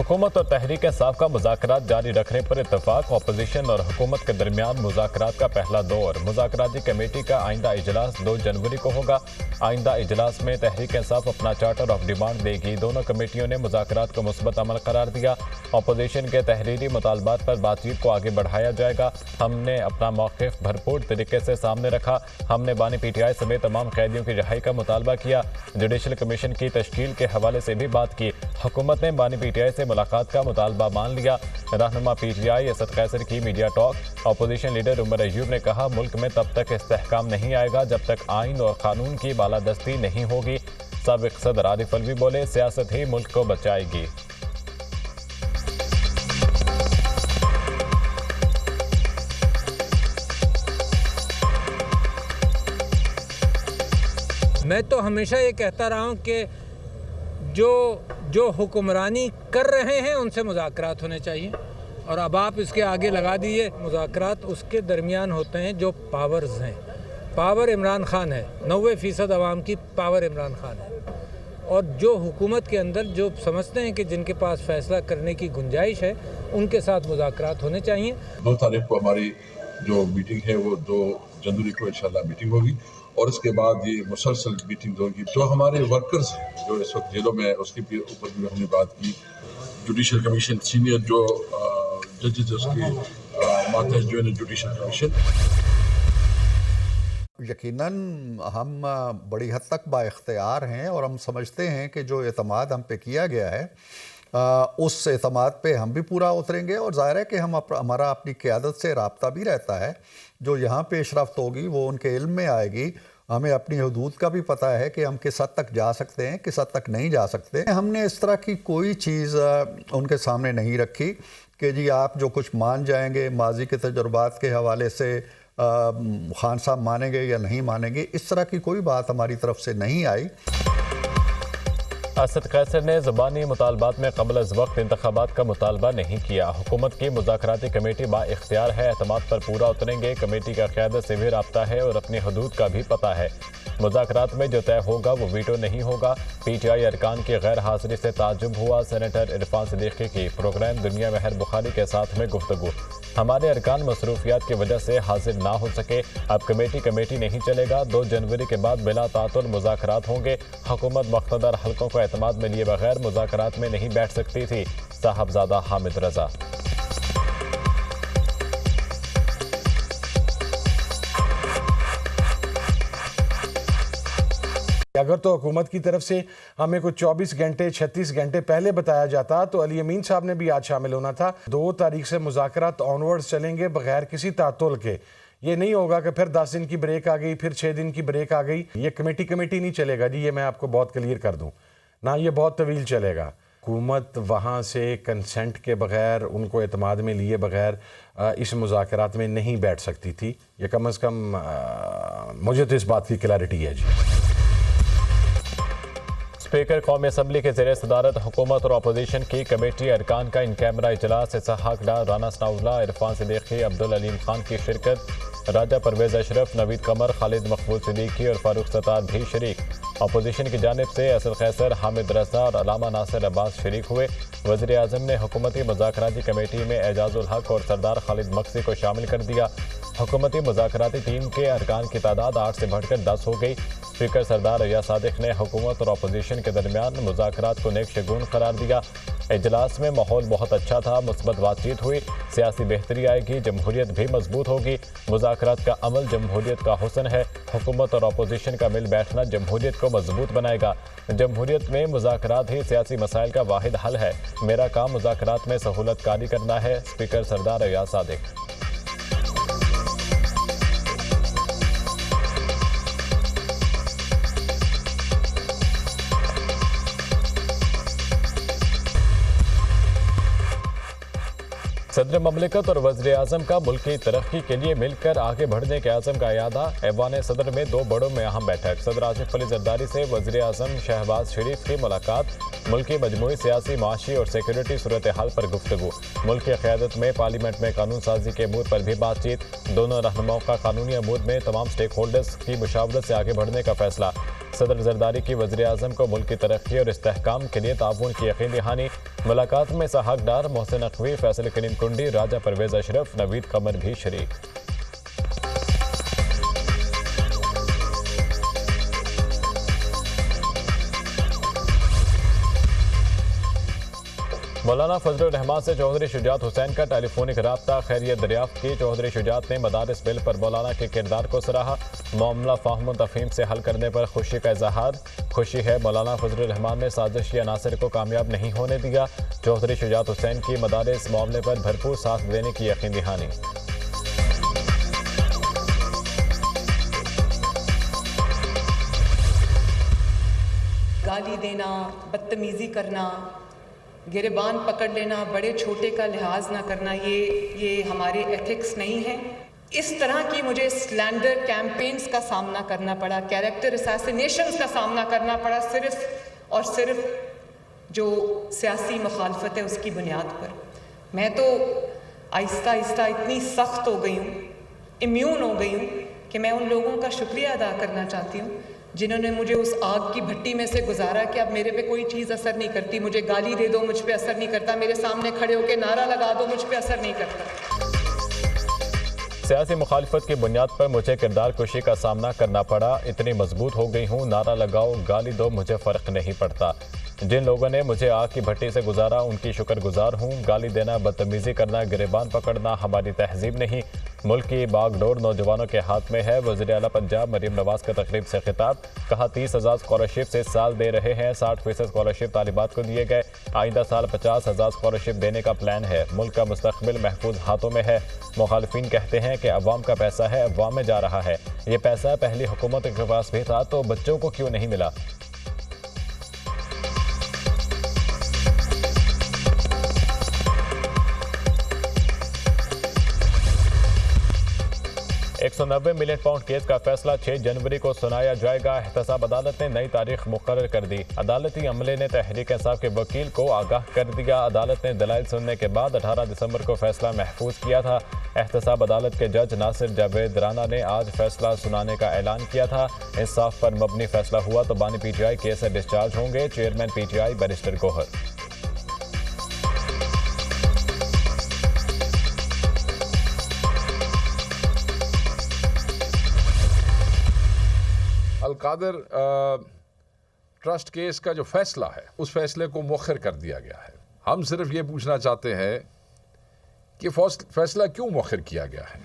हुकूमत और तहरीक इंसाफ का मुज़ाकरात जारी रखने पर इत्तफाक। अपोजिशन और हुकूमत के दरमियान मुज़ाकरात का पहला दौर। मुज़ाकराती कमेटी का आइंदा इजलास 2 जनवरी को होगा। आइंदा इजलास में तहरीक इंसाफ अपना चार्टर ऑफ डिमांड देगी। दोनों कमेटियों ने मुज़ाकरात को मुस्बत अमल करार दिया। अपोजिशन के तहरीरी मुतालबात पर बातचीत को आगे बढ़ाया जाएगा। हमने अपना मौक़िफ़ भरपूर तरीके से सामने रखा। हमने बानी PTI समेत तमाम कैदियों की रिहाई का मुतालबा किया। जुडिशल कमीशन की तश्कील के हवाले से भी बात की। हुकूमत ने बानी PTI से मुलाकात का मुतालबा मान लिया। रहनुमा PTI असद कैसर की media talk. Opposition leader Umar Ayub ने कहा, मुल्क में तब तक इस्तेहकाम नहीं आएगा जब तक आइन और कानून की बालादस्ती नहीं होगी। साबिक सदर आरिफ अलवी बोले, सियासत ही मुल्क को बचाएगी। मैं तो हमेशा ये कहता रहा हूँ कि जो हुक्मरानी कर रहे हैं उनसे मुज़ाकरात होने चाहिए, और अब आप इसके आगे लगा दिए मुज़ाकरात उसके दरमियान होते हैं जो पावर्स हैं। पावर इमरान खान है, 90% आवाम की पावर इमरान खान है, और जो हुकूमत के अंदर जो समझते हैं कि जिनके पास फैसला करने की गुंजाइश है उनके साथ मुज़ाकरात होने चाहिए। 9 तारीख को हमारी जो मीटिंग है वो 2 जनवरी को इंशाल्लाह मीटिंग होगी, और इसके बाद ये मुसलसल मीटिंग होगी। जो हमारे वर्कर्स हैं जो इस वक्त जेलों में है उसके ऊपर भी हमने बात की। जुडिशल कमीशन सीनियर जो जजेस उसके मातहत जो है जुडिशल कमीशन। यकीनन हम बड़ी हद तक बाइख्तियार हैं और हम समझते हैं कि जो एतमाद हम पे किया गया है उस एतमाद पे हम भी पूरा उतरेंगे, और ज़ाहिर है कि हमारा अपनी क़यादत से राब्ता भी रहता है। जो यहाँ पेशरफ्त होगी वो उनके इल्म में आएगी। हमें अपनी हदूद का भी पता है कि हम किस हद तक जा सकते हैं, किस हद तक नहीं जा सकते। हमने इस तरह की कोई चीज़ उनके सामने नहीं रखी कि जी आप जो कुछ मान जाएंगे माजी के तजुर्बात के हवाले से खान साहब मानेंगे या नहीं मानेंगे, इस तरह की कोई बात हमारी तरफ से नहीं आई। असद कैसर ने ज़बानी मुतालबात में क़ब्ल अज़ वक्त इंतख़ाबात का मुतालबा नहीं किया। हुकूमत की मुज़ाकराती कमेटी बाइख्तियार है, एतमाद पर पूरा उतरेंगे। कमेटी का क़यादत से भी राब्ता है और अपनी हदूद का भी पता है। मुज़ाकरात में जो तय होगा वो वीटो नहीं होगा। PTI अरकान की गैर हाज़िरी से ताज्जुब हुआ। सेनेटर इरफान सिद्दीकी की प्रोग्राम दुनिया महर बुखारी के साथ में गुफ्तगू। हमारे अरकान मसरूफियात की वजह से हाजिर ना हो सके। अब कमेटी नहीं चलेगा। 2 जनवरी के बाद बिला तातुल मुज़ाकरात होंगे। हुकूमत मुख्तदर हल्कों को एतमाद में लिए बगैर मुज़ाकरात में नहीं बैठ सकती थी। साहबजादा हामिद रजा। अगर तो हुकूमत की तरफ से हमें कुछ 24 घंटे 36 घंटे पहले बताया जाता तो अली अमीन साहब ने भी आज शामिल होना था। 2 तारीख से मुज़ाकरात ऑनवर्ड्स चलेंगे बगैर किसी तातुल के। ये नहीं होगा कि फिर 10 दिन की ब्रेक आ गई, फिर 6 दिन की ब्रेक आ गई। ये कमेटी नहीं चलेगा जी, ये मैं आपको बहुत क्लियर कर दूं ना, ये बहुत तवील चलेगा। हुकूमत वहाँ से कंसेंट के बगैर, उनको एतमाद में लिए बगैर इस मुज़ाकरात में नहीं बैठ सकती थी। ये कम अज़ कम मुझे तो इस बात की क्लैरिटी है जी। स्पीकर कौमी असम्बली के ज़ेरे सदारत हुकूमत और अपोजिशन की कमेटी अरकान का इन कैमरा इजलास। इसहाक डार, राना सनाउल्लाह, इरफान सिद्दीकी, अब्दुल अलीम खान की शिरकत। राजा परवेज़ अशरफ, नवीद कमर, खालिद मकबूल सिद्दीकी और फारूक सत्तार भी शरीक। अपोजिशन की जानिब से असद कैसर, हामिद रज़ा और अलामा नासिर अब्बास शरीक हुए। वज़ीर आज़म ने हुकूमती मुज़ाकराती कमेटी में एजाजुल हक और सरदार खालिद मक्सी को शामिल कर दिया। हुकूमती मुज़ाकराती टीम के अरकान की तादाद 8 से बढ़कर 10 हो गई। स्पीकर सरदार रिया सादिक ने हुकूमत और अपोजिशन के दरमियान मुज़ाकरात को नेक शगुन करार दिया। इजलास में माहौल बहुत अच्छा था, मुस्बत बातचीत हुई। सियासी बेहतरी आएगी, जमहूरियत भी मजबूत होगी। मुज़ाकरात का अमल जमहूरियत का हुस्न है। हुकूमत और अपोजिशन का मिल बैठना जमहूरियत को मजबूत बनाएगा। जमहूरियत में मुज़ाकरात ही सियासी मसाइल का वाहिद हल है। मेरा काम मुज़ाकरात में सहूलत कारी करना है। स्पीकर सरदार रिया सादिक। सदर ममलिकत और वज़ीर आज़म का मुल्की तरक्की के लिए मिलकर आगे बढ़ने के आज़म का यादा। ऐवान सदर में 2 बड़ों में अहम बैठक। सदर आसिफ अली जरदारी से वज़ीर आज़म शहबाज शरीफ की मुलाकात। मुल्की मजमूई सियासी, माशी और सिक्योरिटी सूरत हाल पर गुफ्तगू। मुल्क की क़यादत में पार्लियामेंट में कानून साजी के अमूर पर भी बातचीत। दोनों रहनुमाओं का कानूनी अमूर में तमाम स्टेक होल्डर्स की मुशावरत से आगे बढ़ने का फैसला। सदर जरदारी की वज़ीर आज़म को मुल्क की तरक्की और इस्तेहकाम के लिए ताउन की यकीन दहानी। मुलाकात में सहाकदार मोहसिन नकवी, फैसल करीम कुंडी, राजा परवेज अशरफ, नवीद कमर भी शरीक। मौलाना फजलुर रहमान से चौधरी शुजात हुसैन का टेलीफोनिक राब्ता, खैरियत दरियाफ्त की। चौधरी शुजात ने मदारिस बिल पर मौलाना के किरदार को सराहा। मामला फाहम तफहीम से हल करने पर खुशी का इजहार। खुशी है मौलाना फजलुर रहमान ने साजिशी अनासर को कामयाब नहीं होने दिया। चौधरी शुजात हुसैन की मदारिस मामले पर भरपूर साथ देने की यकीन दहानी। गाली देना, बदतमीजी करना, गिरबान पकड़ लेना, बड़े छोटे का लिहाज ना करना, ये हमारे एथिक्स नहीं है। इस तरह की मुझे स्लैंडर कैंपेन्स का सामना करना पड़ा, कैरेक्टर असैसिनेशंस का सामना करना पड़ा, सिर्फ और सिर्फ जो सियासी मुखालफत है उसकी बुनियाद पर। मैं तो आहिस्ता आहिस्ता इतनी सख्त हो गई हूँ, इम्यून हो गई हूँ कि मैं उन लोगों का शुक्रिया अदा करना चाहती हूँ जिन्होंने मुझे उस आग की भट्टी में से गुजारा कि अब मेरे पे कोई चीज़ असर नहीं करती। मुझे गाली दे दो, मुझ पे असर नहीं करता। मेरे सामने खड़े होकर नारा लगा दो, मुझ पे असर नहीं करता। सियासी मुखालिफत की बुनियाद पर मुझे किरदार कुशी का सामना करना पड़ा। इतनी मजबूत हो गई हूँ, नारा लगाओ, गाली दो, मुझे फ़र्क नहीं पड़ता। जिन लोगों ने मुझे आग की भट्टी से गुजारा उनकी शुक्रगुजार हूँ। गाली देना, बदतमीजी करना, गिरेबान पकड़ना हमारी तहजीब नहीं। मुल्क की बागडोर नौजवानों के हाथ में है। वज़ीर आला पंजाब मरीम नवाज का तकरीब से खिताब। कहा 30,000 स्कॉलरशिप से साल दे रहे हैं, 60% स्कॉलरशिप तालिबात को दिए गए। आइंदा साल 50,000 स्कॉलरशिप देने का प्लान है। मुल्क का मुस्तकबिल महफूज हाथों में है। मुखालिफिन कहते हैं कि अवाम का पैसा है, अवाम में जा रहा है। ये पैसा पहली हुकूमत के पास भी था तो बच्चों को क्यों नहीं मिला। 190 मिलियन पाउंड केस का फैसला 6 जनवरी को सुनाया जाएगा। एहतसाब अदालत ने नई तारीख मुकर्रर कर दी। अदालती अमले ने तहरीक इंसाफ के वकील को आगाह कर दिया। अदालत ने दलाइल सुनने के बाद 18 दिसंबर को फैसला महफूज किया था। एहतसाब अदालत के जज नासिर जावेद राना ने आज फैसला सुनाने का ऐलान किया था। इंसाफ पर मबनी फैसला हुआ तो बानी PTI केस से डिस्चार्ज होंगे। Chairman PTI barrister Gohar. Al Qadir trust case का जो फैसला है उस फैसले को मुअख्खर कर दिया गया है। हम सिर्फ ये पूछना चाहते हैं कि फैसला क्यों मुअख्खर किया गया है,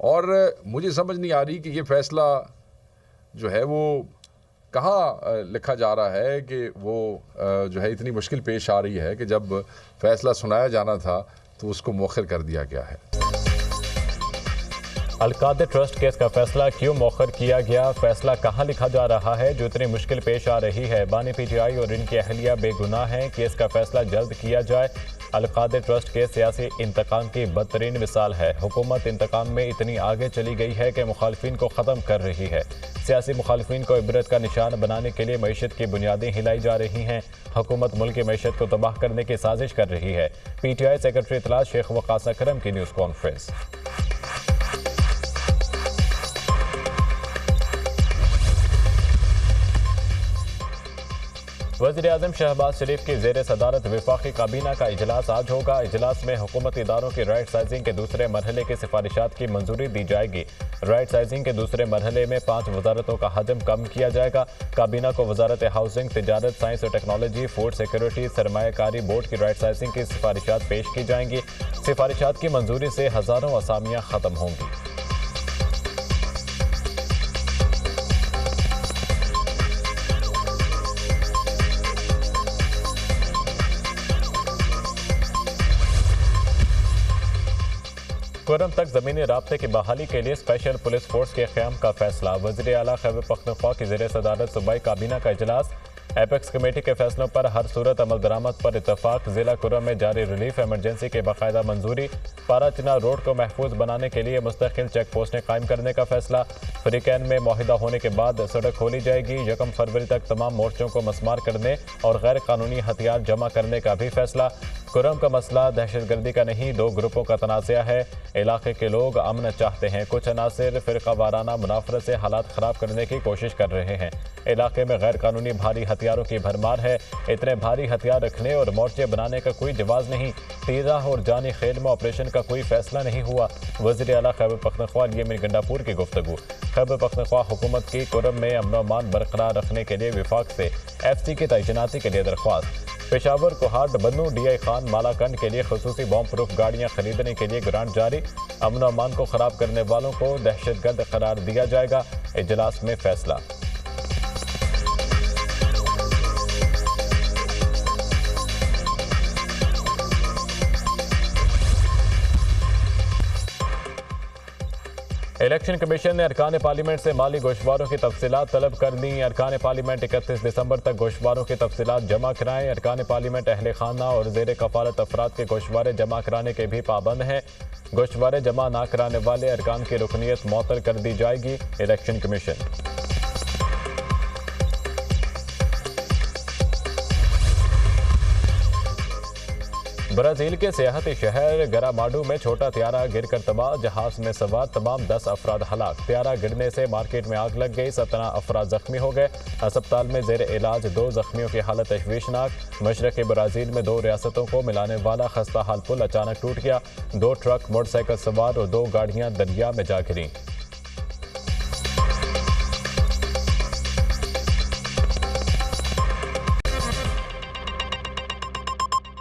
और मुझे समझ नहीं आ रही कि ये फैसला जो है वो कहाँ लिखा जा रहा है कि वो जो है इतनी मुश्किल पेश आ रही है कि जब फैसला सुनाया जाना था तो उसको मुअख्खर कर दिया गया है। अलकादर ट्रस्ट केस का फैसला क्यों मौखर किया गया, फैसला कहाँ लिखा जा रहा है जो इतनी मुश्किल पेश आ रही है। बानी PTI और इनकी अहलिया बेगुनाह हैं, केस का फैसला जल्द किया जाए। अलकादर ट्रस्ट केस सियासी इंतकाम की बदतरीन मिसाल है। हुकूमत इंतकाम में इतनी आगे चली गई है कि मुखालिफिन को ख़त्म कर रही है। सियासी मुखालिफिन को इबरत का निशान बनाने के लिए मईशत की बुनियादें हिलाई जा रही हैं। हुकूमत मुल्क की मईशत को तबाह करने की साजिश कर रही है। PTI सेक्रेटरी इतलात शेख वकास अकरम की न्यूज़ कॉन्फ्रेंस। वज़ीर आज़म शहबाज शरीफ की ज़ेर सदारत वफाकी काबीना का इजलास आज होगा। इजलास में हुकूमती इदारों की राइट साइजिंग के दूसरे मरहले की सिफारिशात की मंजूरी दी जाएगी। राइट साइजिंग के दूसरे मरहले में 5 वजारतों का हजम कम किया जाएगा। काबीना को वजारत हाउसिंग, तिजारत, साइंस और टेक्नोलॉजी, फूड सिक्योरिटी, सरमायाकारी बोर्ड की राइट साइजिंग की सिफारिशात पेश की जाएंगी। सिफारिशात की मंजूरी से हज़ारों असामियाँ ख़त्म होंगी। कुरम तक ज़मीनी राब्ते की बहाली के लिए स्पेशल पुलिस फोर्स के क़याम का फैसला। वज़ीर आला खैबर पख्तूनख्वा की ज़ेर सदारत सूबाई काबीना का इजलास। एपेक्स कमेटी के फैसलों पर हर सूरत अमल दरामद पर इतफाक। ज़िला कुरम में जारी रिलीफ एमरजेंसी के बाकायदा मंजूरी। पारा चिनार रोड को महफूज बनाने के लिए मुस्तकिल चेक पोस्टें कायम करने का फैसला। फ्रीकैन में मुआहिदा होने के बाद सड़क खोली जाएगी। 1 फरवरी तक तमाम मोर्चों को मस्मार करने और गैर कानूनी हथियार जमा करने का भी फैसला। कुरम का मसला दहशतगर्दी का नहीं, 2 ग्रुपों का तनाज़ा है। इलाके के लोग अमन चाहते हैं, कुछ अनासिर फ़िरका वाराना मुनाफरत से हालात ख़राब करने की कोशिश कर रहे हैं। इलाके में गैर कानूनी भारी हथियारों की भरमार है। इतने भारी हथियार रखने और मोर्चे बनाने का कोई जवाज़ नहीं। तीजा और जानी खेल में ऑपरेशन का कोई फैसला नहीं हुआ। वज़ीर आला खैबर पख्तूनख्वा यामीन गंडापुर की गुफ्तगू। खैबर पख्तूनख्वा हुकूमत की कुरम में अमन अमान बरकरार रखने के लिए विफाक से FC की तैनाती के लिए दरख्वास्त। पेशावर कोहाट बन्नू DI खान मालाकंड के लिए खसूसी बॉम्ब प्रूफ गाड़ियां खरीदने के लिए ग्रांट जारी। अमन अमान को खराब करने वालों को दहशतगर्द करार दिया जाएगा। इजलास में फैसला। इलेक्शन कमीशन ने अरकान पार्लियामेंट से माली गोशवारों की तफसीलात तलब कर दी। अरकान पार्लियामेंट 31 दिसंबर तक गोशवारों की तफसीलात जमा कराएं। अरकान पार्लियामेंट अहले खाना और जेर कफालत अफराद के गोशवारे जमा कराने के भी पाबंद हैं। गोशवारे जमा ना कराने वाले अरकान की रुकनीत मुअत्तल कर दी जाएगी। Election commission. ब्राज़ील के सियाहती शहर गरामाडो में छोटा त्यारा गिरकर तबाह, जहाज में सवार तमाम 10 अफराद हलाक। त्यारा गिरने से मार्केट में आग लग गई, 17 अफराद जख्मी हो गए। अस्पताल में जेर इलाज 2 जख्मियों की हालत तशवीशनाक। मशरक़ी ब्राज़ील में 2 रियासतों को मिलाने वाला खस्ता हाल पुल अचानक टूट गया। 2 ट्रक, मोटरसाइकिल सवार और 2 गाड़ियां दरिया में जा गिरीं।